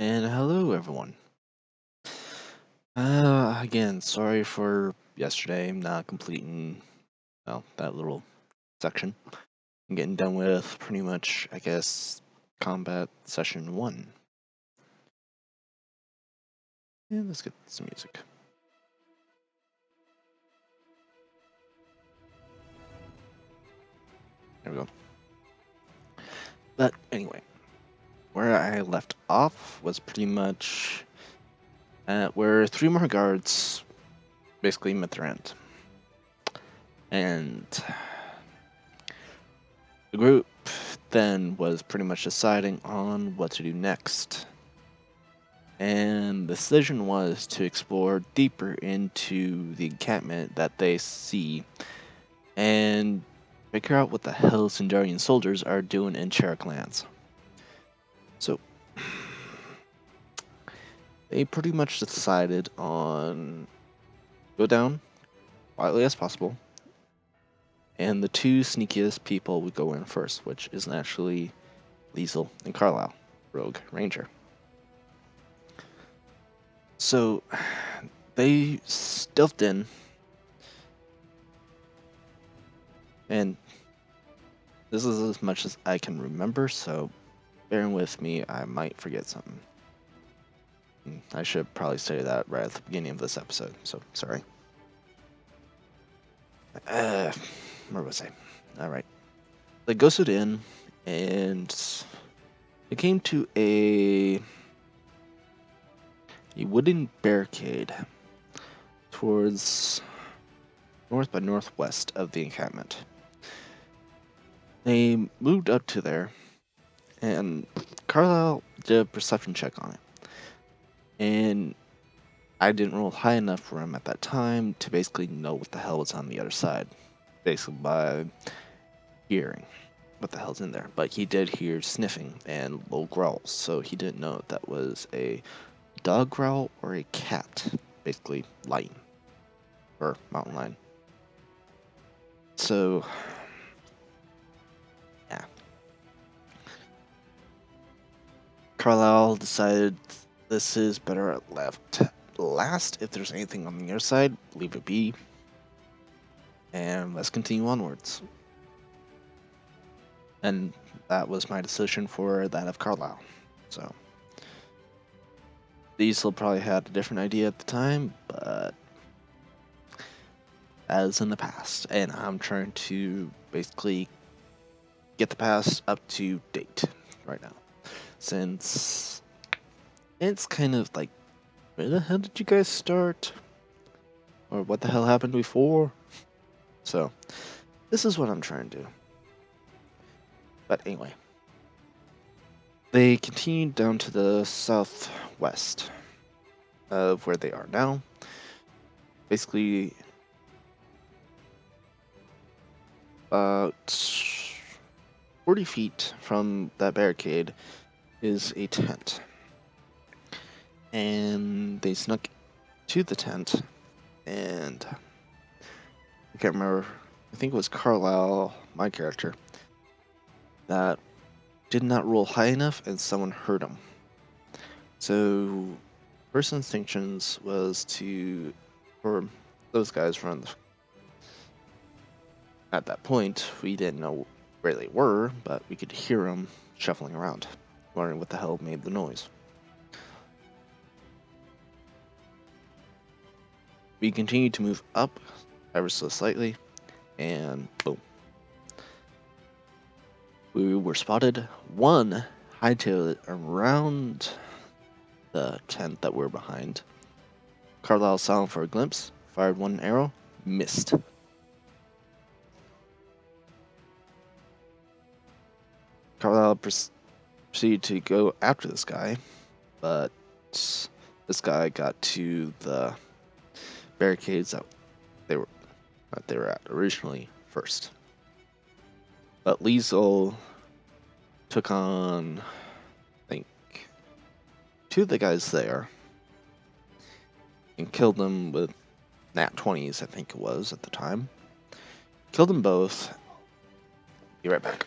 And hello, everyone. Again, sorry for yesterday not completing, that little section. I'm getting done with pretty much, I guess, combat session 1. And let's get some music. There we go. But anyway, where I left off was pretty much where 3 more guards basically met their end. And the group then was pretty much deciding on what to do next. And the decision was to explore deeper into the encampment that they see and figure out what the hell Sindarian soldiers are doing in Cherik lands. So they pretty much decided on go down quietly as possible, and the 2 sneakiest people would go in first, which is naturally Liesel and Carlisle, Rogue Ranger. So they stealthed in, and this is as much as I can remember, so bearing with me, I might forget something. I should probably say that right at the beginning of this episode, so sorry. Where was I? Alright. They ghosted in, and they came to a wooden barricade towards north by northwest of the encampment. They moved up to there, and Carlisle did a perception check on it. And I didn't roll high enough for him at that time to basically know what the hell was on the other side, basically by hearing what the hell's in there. But he did hear sniffing and low growls, so he didn't know if that was a dog growl or a cat, basically lion or mountain lion. So, yeah. Carlisle decided this is better at left last. If there's anything on the other side, leave it be. And let's continue onwards. And that was my decision for that of Carlisle. So, Diesel probably had a different idea at the time, but as in the past. And I'm trying to basically get the past up to date right now. Since it's kind of like, where the hell did you guys start? Or what the hell happened before? So, this is what I'm trying to do. But anyway, they continued down to the southwest of where they are now. Basically, about 40 feet from that barricade is a tent. And they snuck to the tent, and I can't remember, I think it was Carlisle, my character, that did not roll high enough and someone heard him. So, first instinctions was for those guys run. At that point, we didn't know where they were, but we could hear them shuffling around, wondering what the hell made the noise. We continued to move up ever so slightly, and boom. We were spotted. One hightailed it around the tent that we're behind. Carlisle saw him for a glimpse, fired one arrow, missed. Carlisle proceeded to go after this guy, but this guy got to the barricades that they were at originally first. But Liesel took on, I think, 2 of the guys there and killed them with nat 20s, I think it was at the time. Killed them both. Be right back.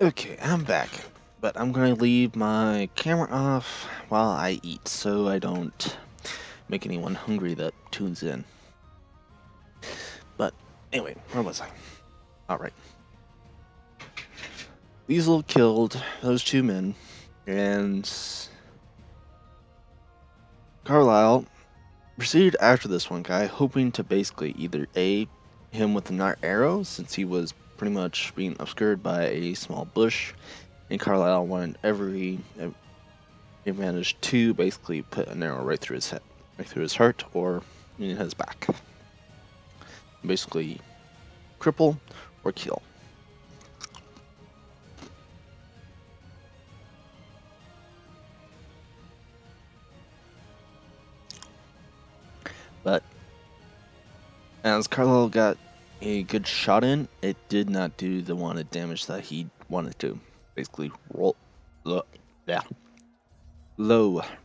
Okay, I'm back, but I'm gonna leave my camera off while I eat so I don't make anyone hungry that tunes in. But anyway, where was I? Alright. Liesel killed those two men, and Carlisle proceeded after this one guy, hoping to basically either A, him with an arrow, since he was pretty much being obscured by a small bush, and Carlisle wanted every advantage to basically put an arrow right through his head, right through his heart, or in his back. Basically, cripple or kill. But as Carlisle got a good shot in, it did not do the wanted damage that he wanted to. Basically, low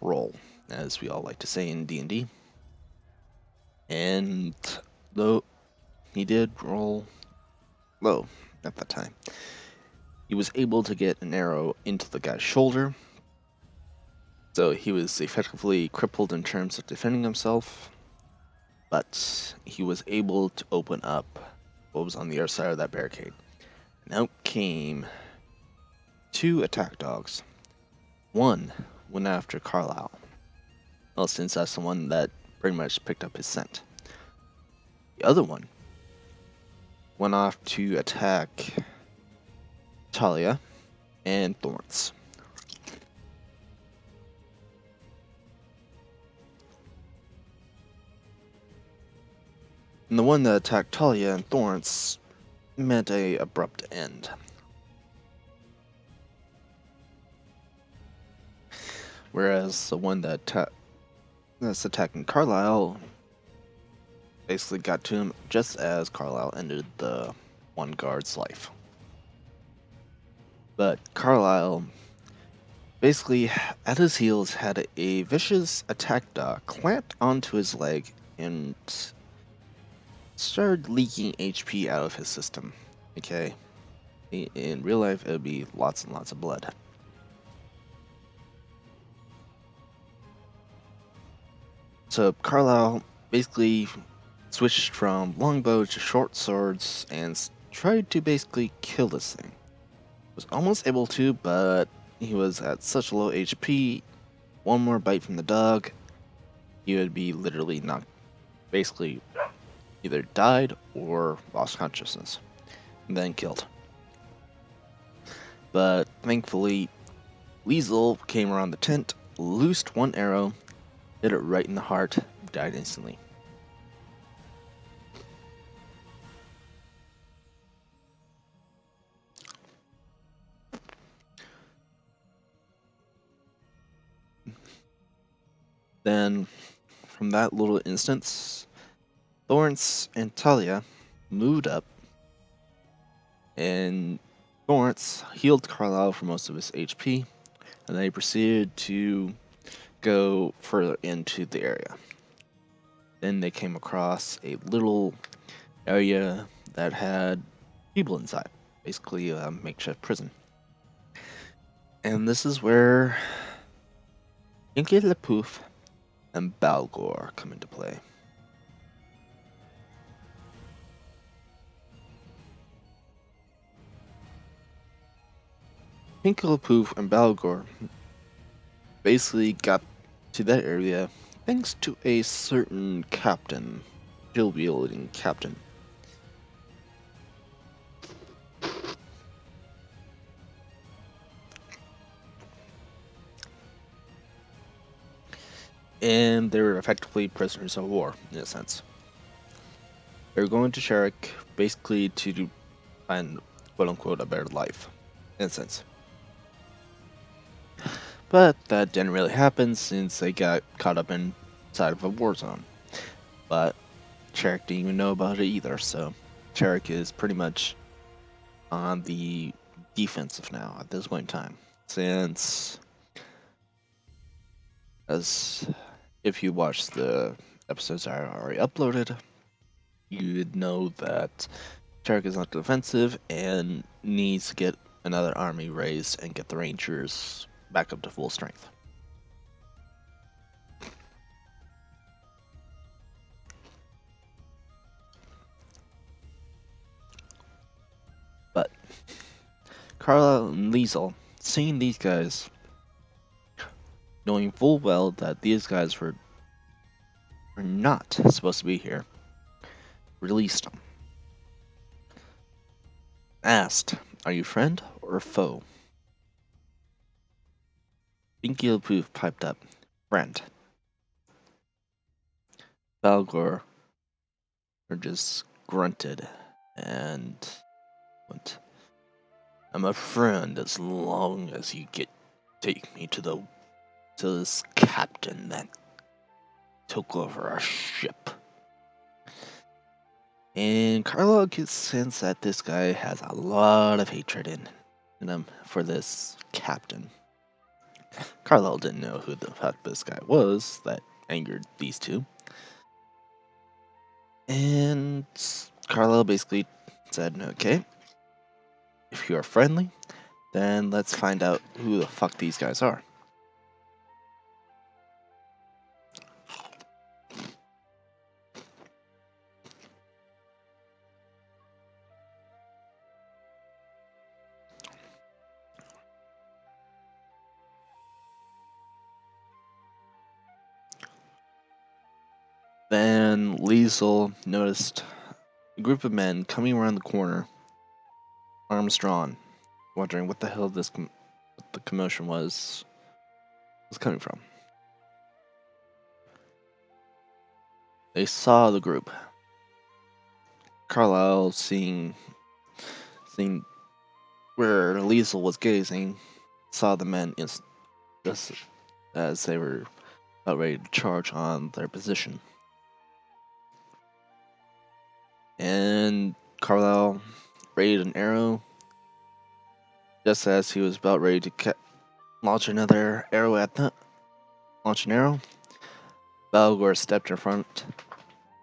roll, as we all like to say in D&D. And though he did roll low at that time, he was able to get an arrow into the guy's shoulder. So he was effectively crippled in terms of defending himself, but he was able to open up what was on the other side of that barricade. And out came two attack dogs. One went after Carlisle, well, since that's the one that pretty much picked up his scent. The other one went off to attack Talia and Thorns. And the one that attacked Talia and Thorns met a abrupt end. Whereas the one that's attacking Carlisle basically got to him just as Carlisle ended the one guard's life. But Carlisle basically at his heels had a vicious attack dog clamped onto his leg and started leaking HP out of his system. Okay, in real life it would be lots and lots of blood. So Carlisle basically switched from longbow to short swords and tried to basically kill this thing. Was almost able to, but he was at such low HP. One more bite from the dog, he would be literally knocked, basically either died or lost consciousness, and then killed. But thankfully, Liesel came around the tent, loosed one arrow, hit it right in the heart, died instantly. Then, from that little instance, Lawrence and Talia moved up, and Lawrence healed Carlisle for most of his HP, and they proceeded to go further into the area. Then they came across a little area that had people inside, basically a makeshift prison. And this is where Inky Lepoof and Balgor come into play. Inky Lepoof and Balgor basically got to that area thanks to a certain captain, shield-wielding captain. And they were effectively prisoners of war, in a sense. They were going to Sharik basically to find, quote-unquote, a better life, in a sense. But that didn't really happen since they got caught up inside of a war zone. But Sharik didn't even know about it either, so Sharik is pretty much on the defensive now at this point in time. Since, as if you watched the episodes I already uploaded, you'd know that Sharik is not defensive and needs to get another army raised and get the Rangers back up to full strength. But Carlisle and Liesel, seeing these guys, knowing full well that these guys were not supposed to be here, released them. Asked, "Are you friend or foe?" Binky LaPoof piped up, "Friend." Balgor just grunted and went, "I'm a friend as long as you take me to this captain that took over our ship." And Carlo gets sense that this guy has a lot of hatred in him for this captain. Carlo didn't know who the fuck this guy was that angered these two. And Carlo basically said, "Okay, if you are friendly, then let's find out who the fuck these guys are." Then Liesel noticed a group of men coming around the corner, arms drawn, wondering what the hell what the commotion was coming from. They saw the group. Carlisle, seeing where Liesel was gazing, saw the men just as they were about ready to charge on their position. And Carlisle raised an arrow. Just as he was about ready to launch another arrow Balgor stepped in front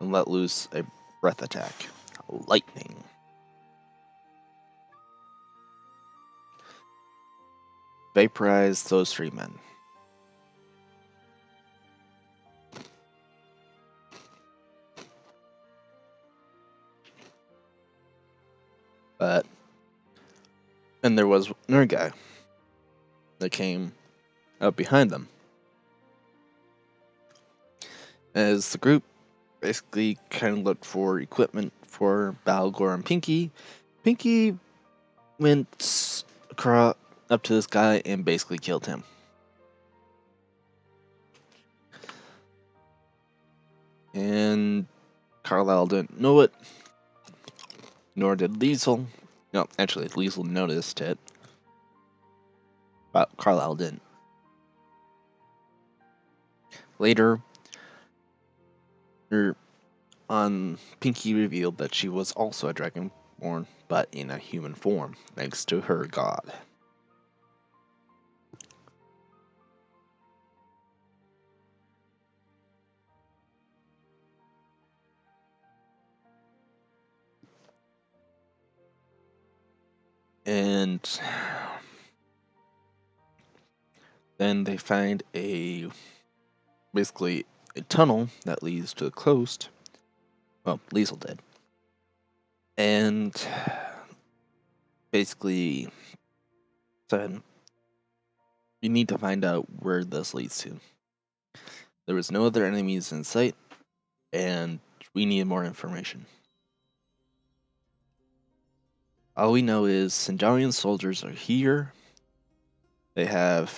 and let loose a breath attack. Lightning. Vaporized those 3 men. But then there was another guy that came up behind them. As the group basically kind of looked for equipment for Balgor and Pinky, Pinky went up to this guy and basically killed him. And Carlisle didn't know it, nor did Liesel. No, actually, Liesel noticed it, but Carlisle didn't. Later, Pinky revealed that she was also a dragonborn, but in a human form, thanks to her god. And then they find basically a tunnel that leads to the coast. Well, Liesel did. And basically said, "You need to find out where this leads to. There was no other enemies in sight, and we need more information. All we know is Sinjarian soldiers are here. They have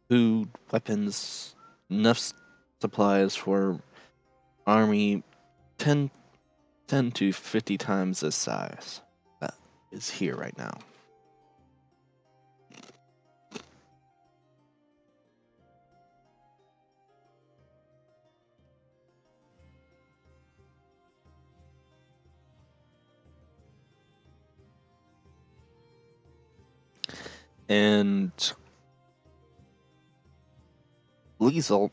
food, weapons, enough supplies for army 10 to 50 times this size that is here right now." And Liesel,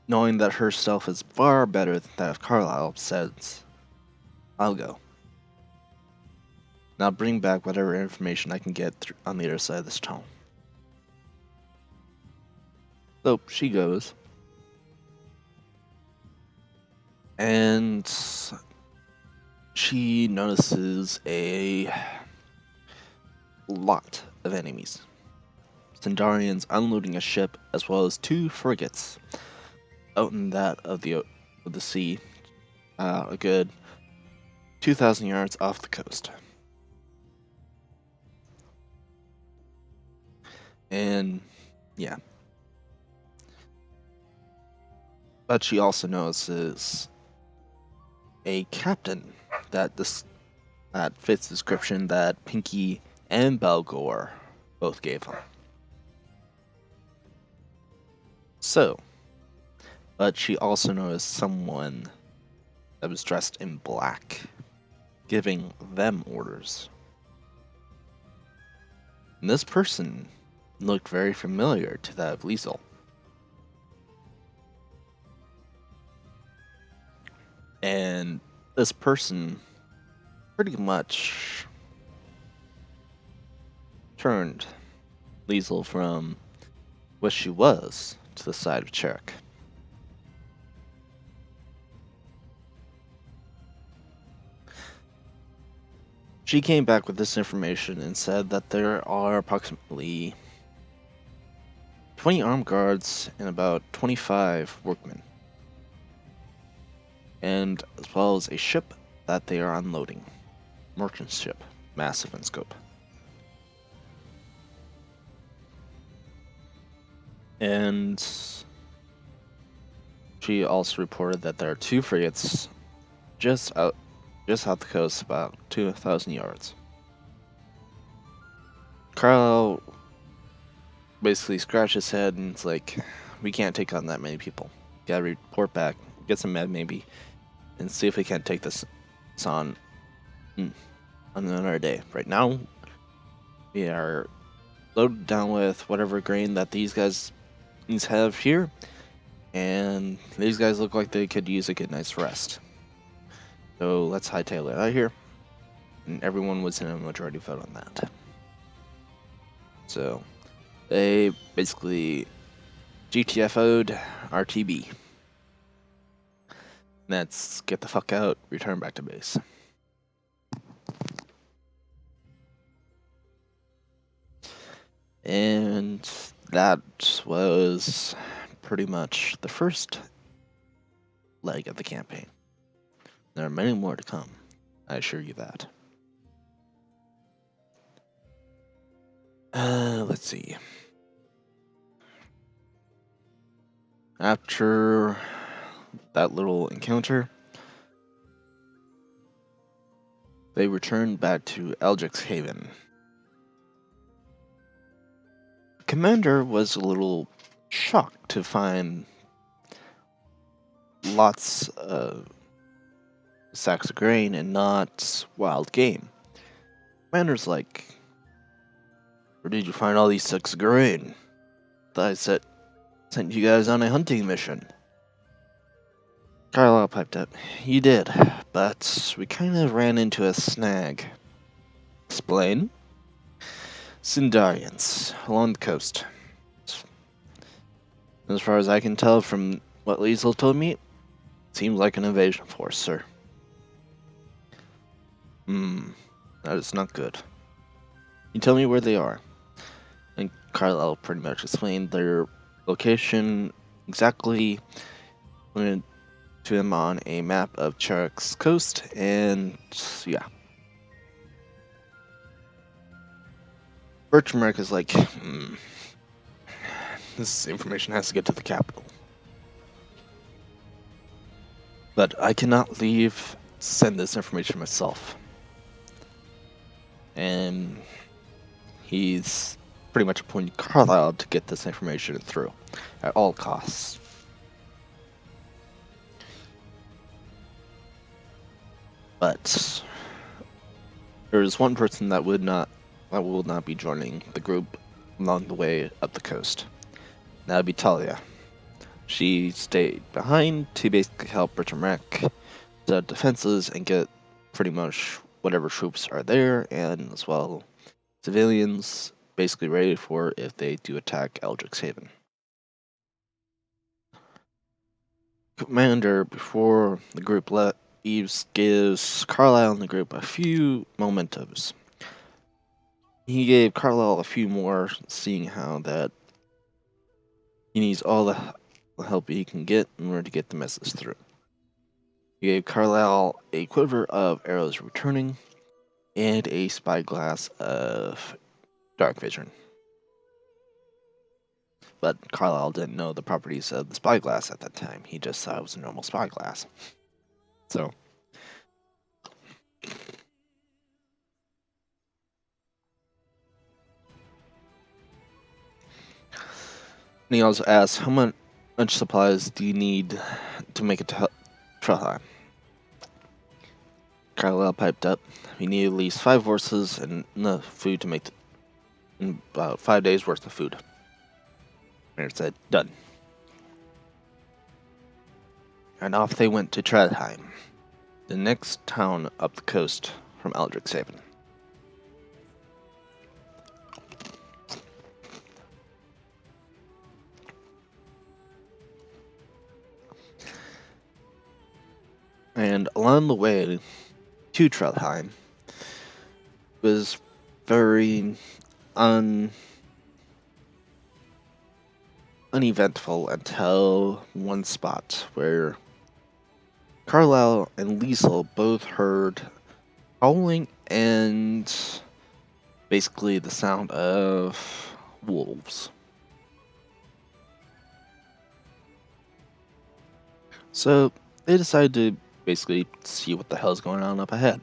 knowing that her stealth is far better than that of Carlisle, says, "I'll go." Now bring back whatever information I can get on the other side of this tunnel. So she goes. And she notices a lot of enemies. Centaurians unloading a ship as well as 2 frigates out in that of the sea, a good 2,000 yards off the coast. And yeah. But she also notices a captain that fits the description that Pinky and Belgor both gave him. So, but she also noticed someone that was dressed in black, giving them orders. And this person looked very familiar to that of Liesel. And this person pretty much turned Liesel from what she was to the side of Cherrick. She came back with this information and said that there are approximately 20 armed guards and about 25 workmen, and as well as a ship that they are unloading. Merchant ship, massive in scope. And she also reported that there are 2 frigates just out the coast, about 2,000 yards. Carlisle basically scratched his head and it's like, we can't take on that many people. Gotta report back, get some med maybe, and see if we can't take this on another day. Right now, we are loaded down with whatever grain that these guys have here, and these guys look like they could use a good night's rest. So let's hightail it out of here. And everyone was in a majority vote on that. So they basically GTFO'd RTB. Let's get the fuck out, return back to base. And that was pretty much the first leg of the campaign. There are many more to come, I assure you that. Let's see. After that little encounter, they returned back to Eldrick's Haven. The commander was a little shocked to find lots of sacks of grain and not wild game. Commander's like, where did you find all these sacks of grain? I sent you guys on a hunting mission. Carlisle piped up. You did, but we kind of ran into a snag. Explain? Sindarians, along the coast. As far as I can tell from what Liesel told me, it seems like an invasion force, sir. That is not good. You tell me where they are. And Carlisle pretty much explained their location exactly, pointed to him on a map of Cherrick's coast, and yeah. Bertrameric is like, this information has to get to the capital. But I cannot send this information myself. And he's pretty much appointed Carlisle to get this information through at all costs. But there is one person that will not be joining the group along the way up the coast. That would be Talia. She stayed behind to basically help Bertram wreck the defenses and get pretty much whatever troops are there, and as well civilians basically ready for if they do attack Eldrick's Haven. Commander, before the group leaves, gives Carlisle and the group a few mementos. He gave Carlisle a few more, seeing how that he needs all the help he can get in order to get the message through. He gave Carlisle a quiver of arrows returning and a spyglass of dark vision. But Carlisle didn't know the properties of the spyglass at that time. He just thought it was a normal spyglass. So, and he also asked, how much supplies do you need to make it to Trelheim? Carlisle piped up, we need at least 5 horses and enough food to make about 5 days worth of food. Mayor said, done. And off they went to Trelheim, the next town up the coast from Eldrick's Haven. And along the way to Trelheim was very uneventful until one spot where Carlisle and Liesel both heard howling and basically the sound of wolves. So they decided to basically see what the hell's going on up ahead.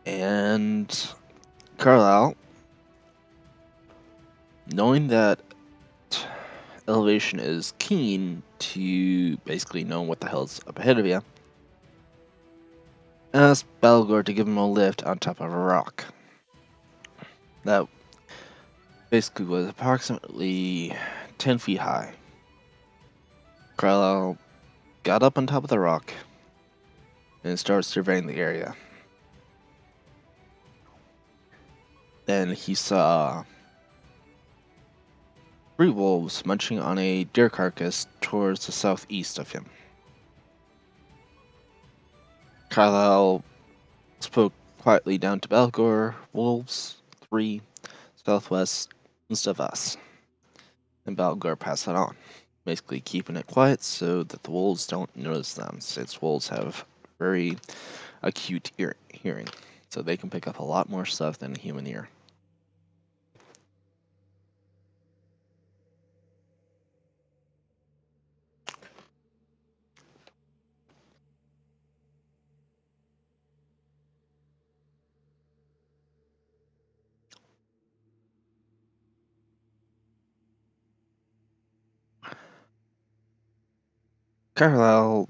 And Carlisle, knowing that Elevation is keen to basically know what the hell's up ahead of you, asked Balgor to give him a lift on top of a rock. That basically was approximately 10 feet high. Carlisle got up on top of the rock and started surveying the area. Then he saw 3 wolves munching on a deer carcass towards the southeast of him. Carlisle spoke quietly down to Balgor, wolves, 3, southwest, east of us. And Balgor passed it on, basically keeping it quiet so that the wolves don't notice them, since wolves have very acute hearing, so they can pick up a lot more stuff than a human ear. Carlisle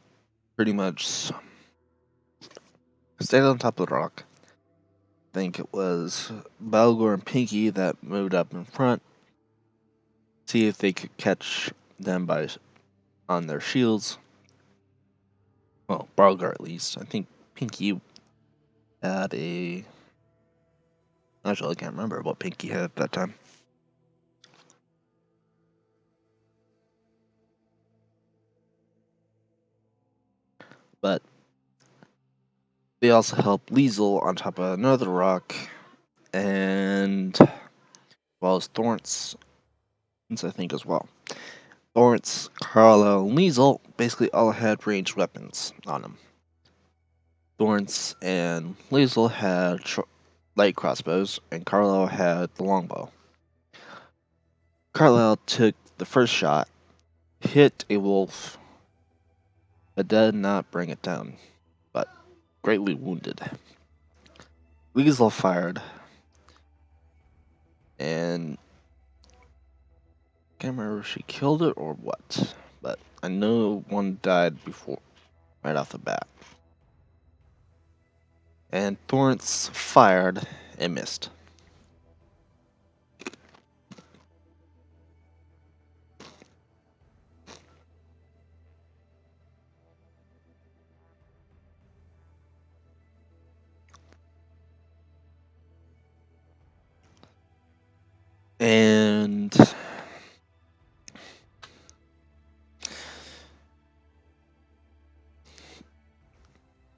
pretty much stayed on top of the rock. I think it was Balgor and Pinky that moved up in front, see if they could catch them on their shields. Well, Balgor at least. I think Pinky had a... Actually, I can't remember what Pinky had at that time. But they also helped Liesel on top of another rock, and well as Thorns, I think as well. Thorns, Carlisle, and Liesel basically all had ranged weapons on them. Thorns and Liesel had light crossbows, and Carlisle had the longbow. Carlisle took the first shot, hit a wolf, but did not bring it down, but greatly wounded. Liesel fired, and I can't remember if she killed it or what, but I know one died right off the bat. And Thorns fired and missed. And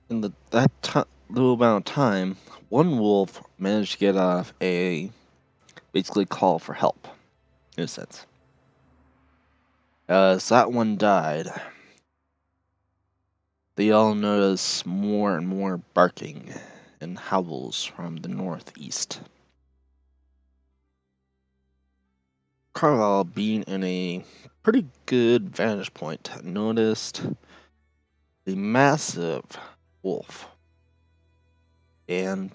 in that little amount of time, one wolf managed to get off a basically call for help, in a sense. As that one died, they all noticed more and more barking and howls from the northeast. Carlisle, being in a pretty good vantage point, noticed a massive wolf and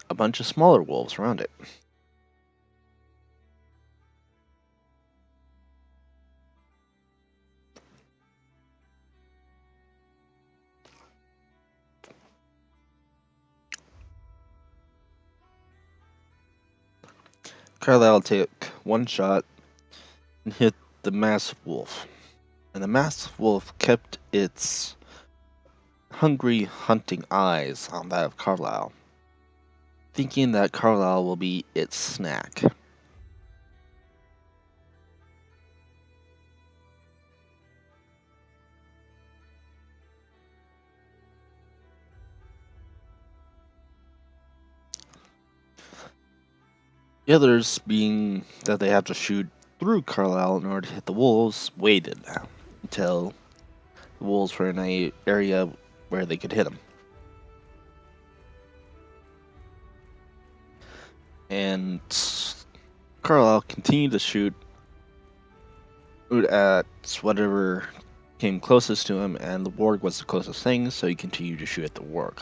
a bunch of smaller wolves around it. Carlisle took one shot and hit the massive wolf, and the massive wolf kept its hungry, hunting eyes on that of Carlisle, thinking that Carlisle will be its snack. The others, being that they have to shoot through Carlisle in order to hit the wolves, waited until the wolves were in an area where they could hit him. And Carlisle continued to shoot at whatever came closest to him, and the warg was the closest thing, so he continued to shoot at the warg.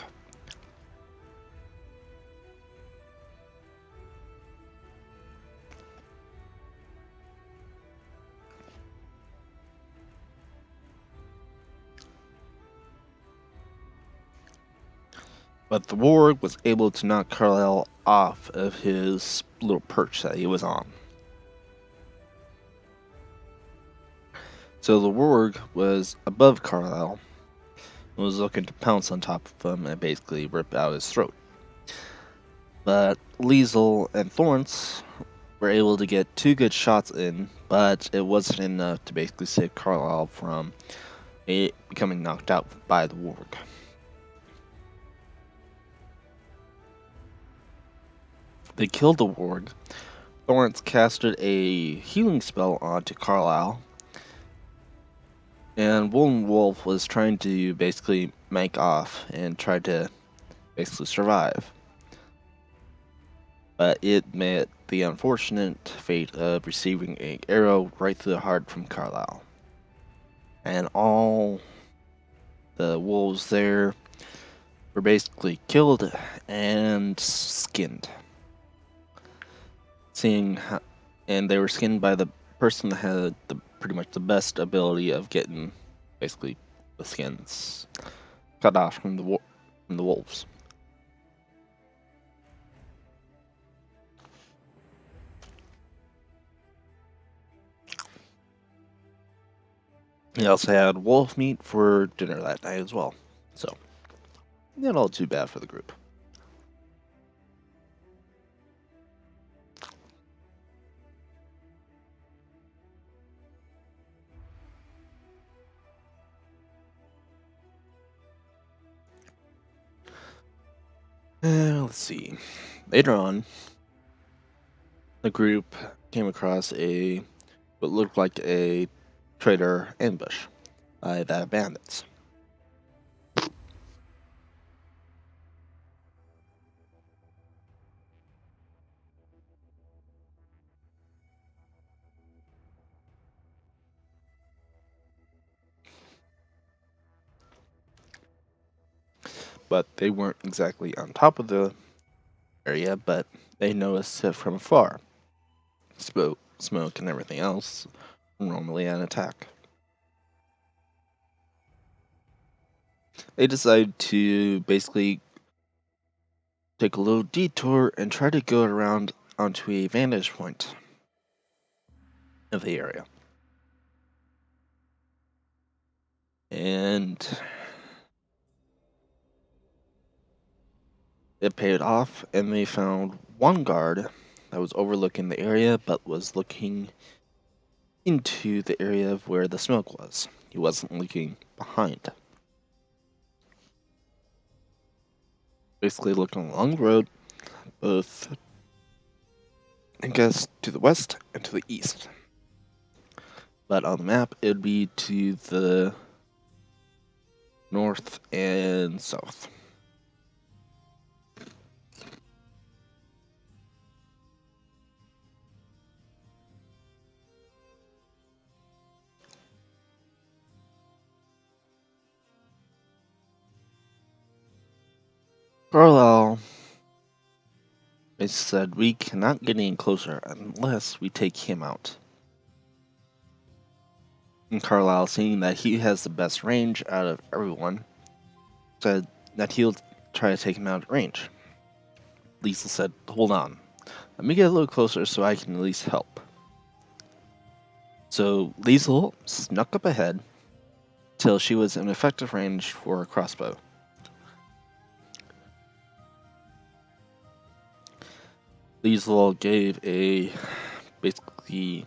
But the warg was able to knock Carlisle off of his little perch that he was on. So the warg was above Carlisle and was looking to pounce on top of him and basically rip out his throat. But Liesel and Thorns were able to get 2 good shots in, but it wasn't enough to basically save Carlisle from becoming knocked out by the warg. They killed the warg. Thorns casted a healing spell onto Carlisle, and Woolen Wolf was trying to basically make off and try to basically survive. But it met the unfortunate fate of receiving an arrow right through the heart from Carlisle. And all the wolves there were basically killed and skinned. And they were skinned by the person that had pretty much the best ability of getting basically the skins cut off from the wolves. He also had wolf meat for dinner that night as well. So, not all too bad for the group. Let's see. Later on, the group came across what looked like a traitor ambush by the bandits. But they weren't exactly on top of the area, but they noticed it from afar. Smoke and everything else, normally an attack. They decided to basically take a little detour and try to go around onto a vantage point of the area. And it paid off, and they found one guard that was overlooking the area, but was looking into the area of where the smoke was. He wasn't looking behind. Basically looking along the road, both, I guess, to the west and to the east. But on the map, it would be to the north and south. Carlisle basically said, "We cannot get any closer unless we take him out." And Carlisle, seeing that he has the best range out of everyone, said that he'll try to take him out at range. Liesel said, "Hold on. Let me get a little closer so I can at least help." So Liesel snuck up ahead till she was in effective range for a crossbow. Liesel gave a basically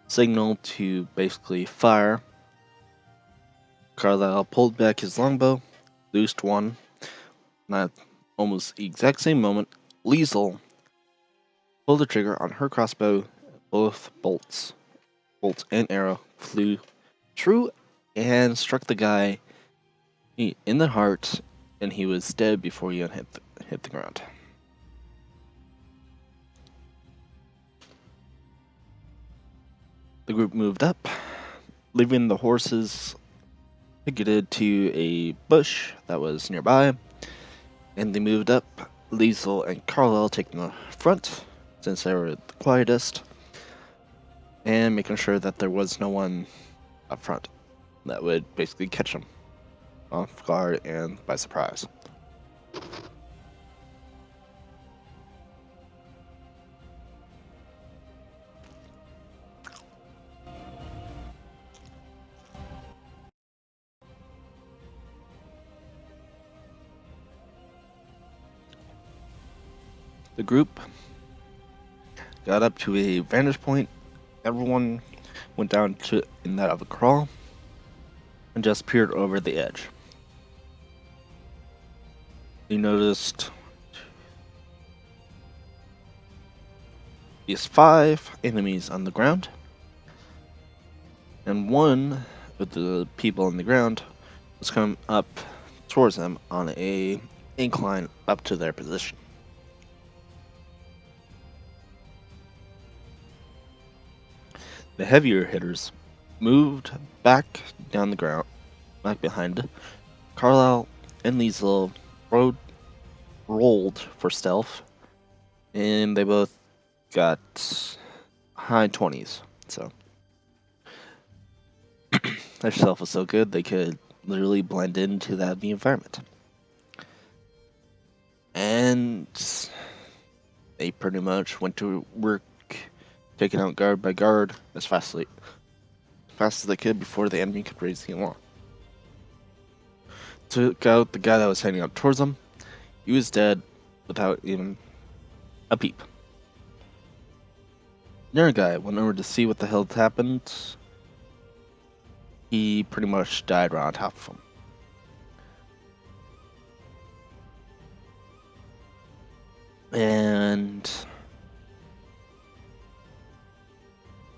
signal to basically fire. Carlisle pulled back his longbow, loosed one. At almost the exact same moment, Liesel pulled the trigger on her crossbow. Both bolts and arrow, flew true and struck the guy in the heart, and he was dead before he even hit the ground. The group moved up, leaving the horses picketed to a bush that was nearby, and they moved up. Liesel and Carlisle taking the front, since they were the quietest, and making sure that there was no one up front that would basically catch them off guard and by surprise. The group got up to a vantage point. Everyone went down to in that of a crawl and just peered over the edge. They noticed these 5 enemies on the ground, and one of the people on the ground was coming up towards them on a incline up to their position. The heavier hitters moved back down the ground, back behind. Carlisle and Liesel rolled for stealth, and they both got high 20s. So their stealth was so good they could literally blend into the environment. And they pretty much went to work taking out guard by guard as fast as they could before the enemy could raise the alarm. Took out the guy that was heading out towards them. He was dead without even a peep. Another guy went over to see what the hell had happened. He pretty much died right on top of him. And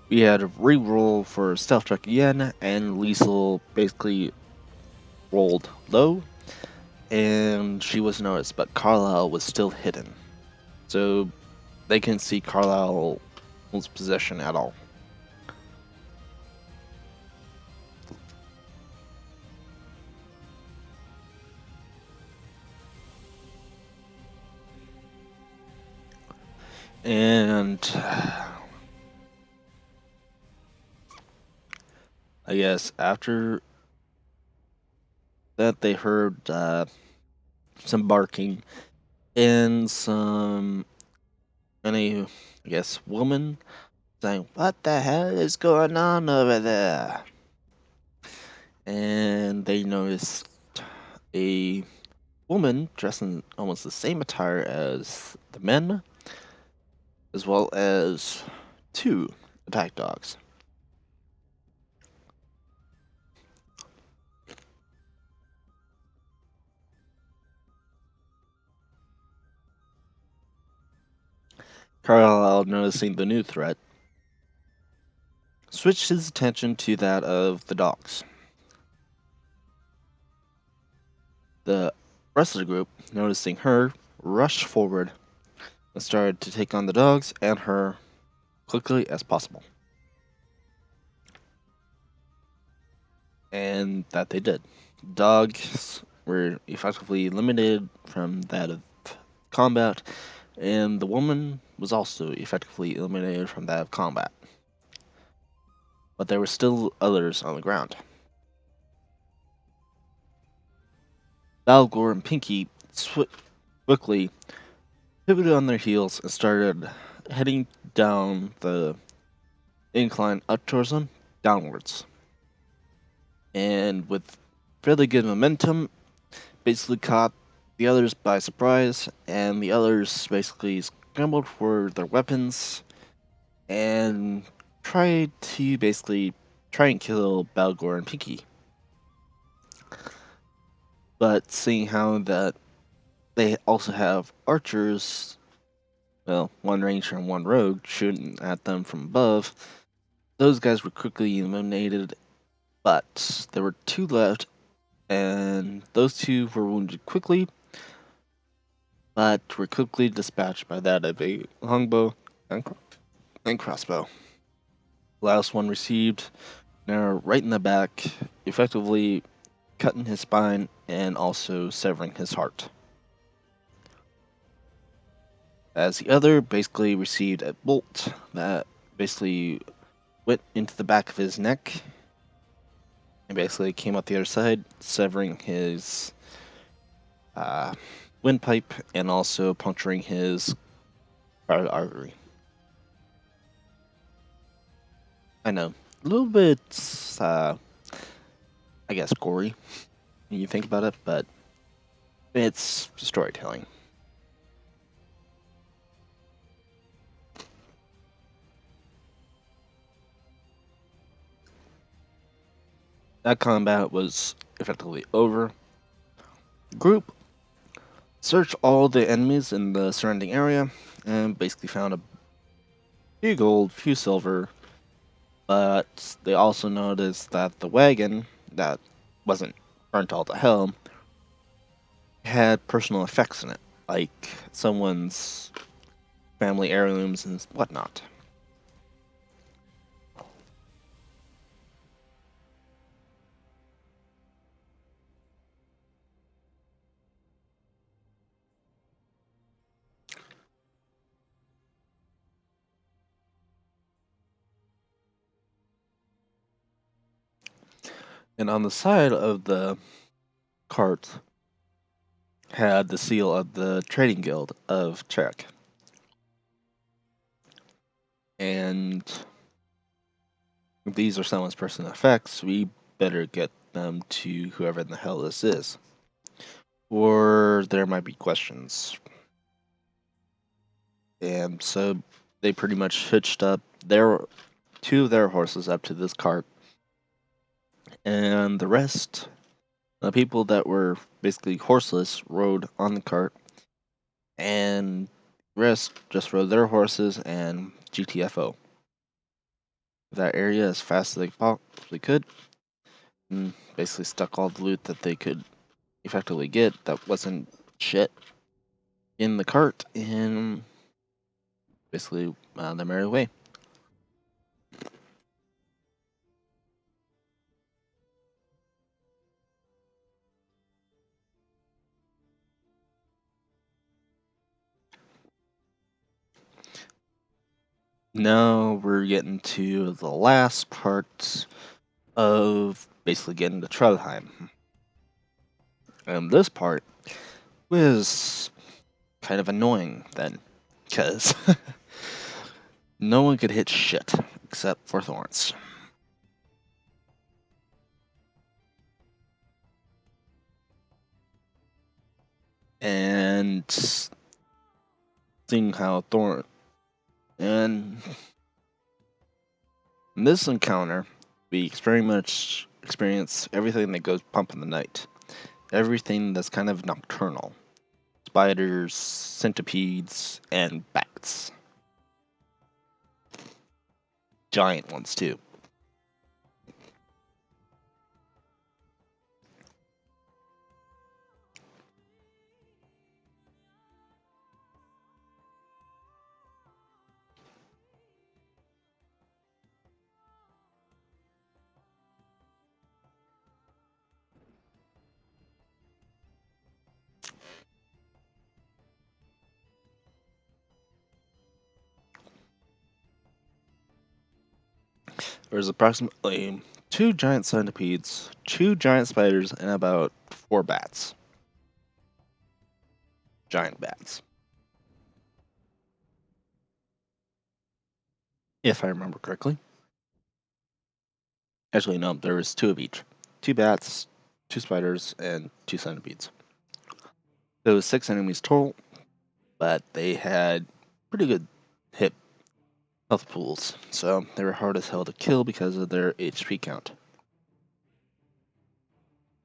we had a re-roll for stealth check again, and Liesel basically rolled low, and she was noticed, but Carlisle was still hidden. So they couldn't see Carlisle's position at all. And I guess after that, they heard some barking and I guess, woman saying, "What the hell is going on over there?" And they noticed a woman dressed in almost the same attire as the men, as well as 2 attack dogs. Carlisle, noticing the new threat, switched his attention to that of the dogs. The rest of the group, noticing her, rushed forward and started to take on the dogs and her quickly as possible. And that they did. Dogs were effectively eliminated from that of combat, and the woman was also effectively eliminated from that of combat. But there were still others on the ground. Balgor and Pinky quickly pivoted on their heels and started heading down the incline up towards them, downwards. And with fairly good momentum, basically caught the others by surprise, and the others basically scrambled for their weapons and tried to basically try and kill Balgor and Pinky. But seeing how that they also have archers, well, one ranger and one rogue shooting at them from above, those guys were quickly eliminated, but there were 2 left, and those 2 were wounded quickly, but were quickly dispatched by that of a longbow and crossbow. Last one received an arrow right in the back, effectively cutting his spine and also severing his heart. As the other basically received a bolt that basically went into the back of his neck and basically came out the other side, severing his windpipe and also puncturing his carotid artery. I know, a little bit, I guess, gory when you think about it, but it's storytelling. That combat was effectively over. Group searched all the enemies in the surrounding area and basically found a few gold, few silver, but they also noticed that the wagon that wasn't burnt all to hell had personal effects in it, like someone's family heirlooms and whatnot. And on the side of the cart had the seal of the Trading Guild of Trek. And if these are someone's personal effects, we better get them to whoever in the hell this is. Or there might be questions. And so they pretty much hitched up 2 of their horses up to this cart. And the rest, the people that were basically horseless, rode on the cart. And the rest just rode their horses and GTFO. That area as fast as they possibly could. And basically stuck all the loot that they could effectively get that wasn't shit in the cart and basically their merry way. Now we're getting to the last part of basically getting to Trudheim. And this part was kind of annoying then, because no one could hit shit except for thorns. And seeing how And in this encounter, we very much experience everything that goes bump in the night. Everything that's kind of nocturnal. Spiders, centipedes, and bats. Giant ones, too. There's approximately 2 giant centipedes, 2 giant spiders, and about 4 bats. Giant bats. If I remember correctly. Actually, no, there was 2 of each. 2 bats, 2 spiders, and 2 centipedes. There was 6 enemies total, but they had pretty good hit health pools, so they were hard as hell to kill because of their HP count.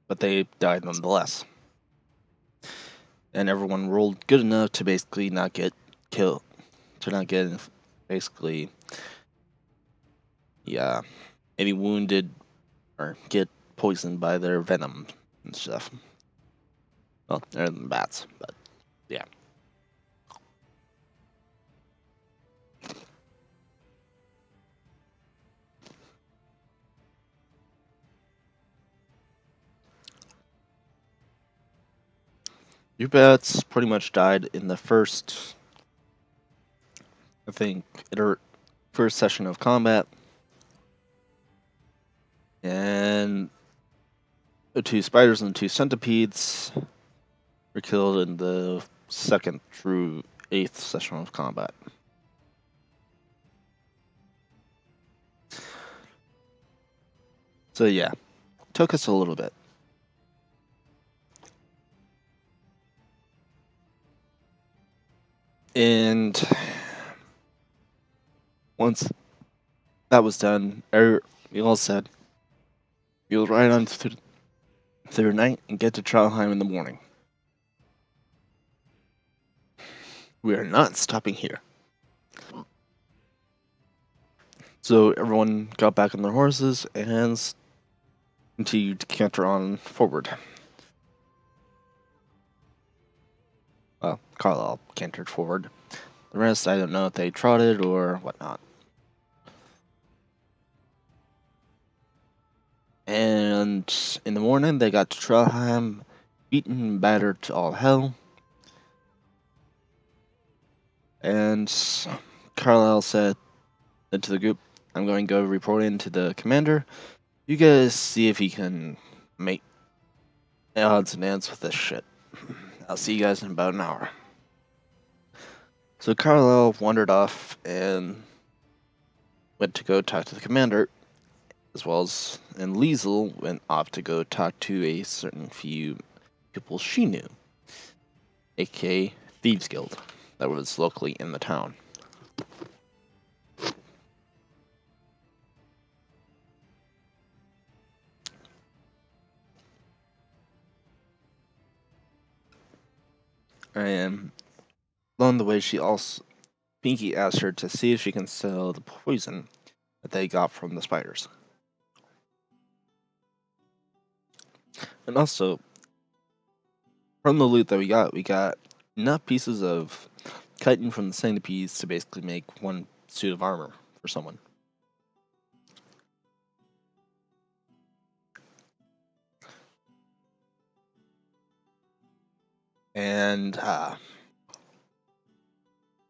But they died nonetheless. And everyone rolled good enough to basically not get killed. To not get, basically, yeah, any wounded or get poisoned by their venom and stuff. Well, other than bats, but yeah. Your bats pretty much died in the first, I think, first session of combat. And the 2 spiders and 2 centipedes were killed in the 2nd through 8th session of combat. So yeah, took us a little bit. And once that was done, we all said, we'll ride on through the night and get to Trondheim in the morning. We are not stopping here. So everyone got back on their horses and continued to canter on forward. Well, Carlisle cantered forward. The rest, I don't know if they trotted or whatnot. And in the morning, they got to Trondheim, beaten and battered to all hell. And Carlisle said to the group, I'm going to go report in to the commander. You guys see if he can make odds and ends with this shit. I'll see you guys in about an hour. So Carlisle wandered off and went to go talk to the commander, as well as, and Liesel went off to go talk to a certain few people she knew, aka Thieves Guild, that was locally in the town. And along the way, Pinky asked her to see if she can sell the poison that they got from the spiders. And also, from the loot that we got enough pieces of chitin from the centipedes to basically make 1 suit of armor for someone. And,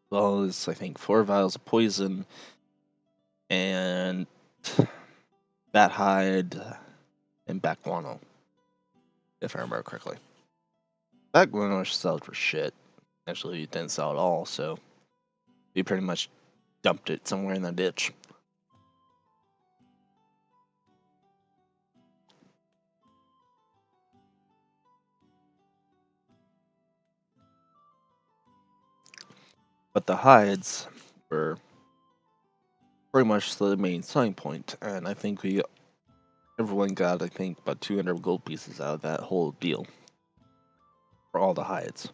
well, it's, I think, 4 vials of poison and bat hide and bat guano, if I remember correctly. Bat guano sold for shit. Actually, it didn't sell at all, so we pretty much dumped it somewhere in the ditch. But the hides were pretty much the main selling point, and I think everyone got, I think, about 200 gold pieces out of that whole deal for all the hides.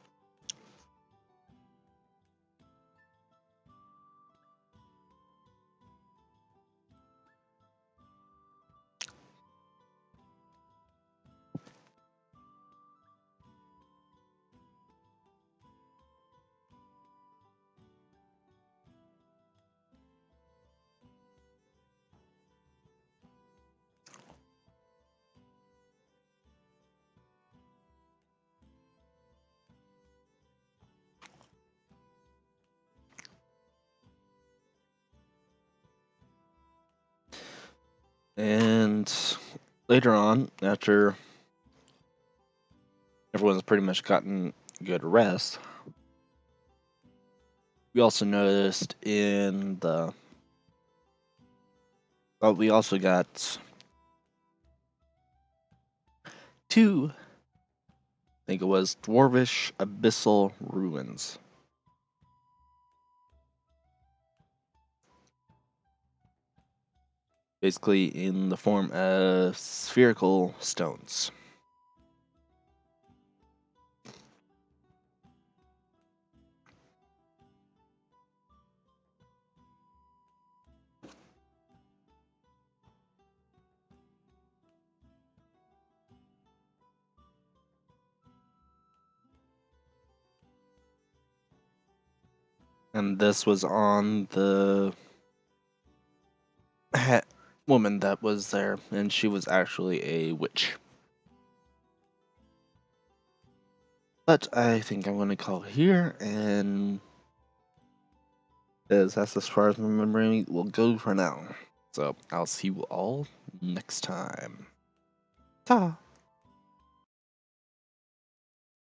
And later on, after everyone's pretty much gotten good rest, we also noticed we also got two, I think it was dwarvish abyssal ruins. Basically in the form of spherical stones. And this was on the woman that was there, and she was actually a witch. But I think I'm going to call here, and that's as far as my memory will go for now. So I'll see you all next time. Ta!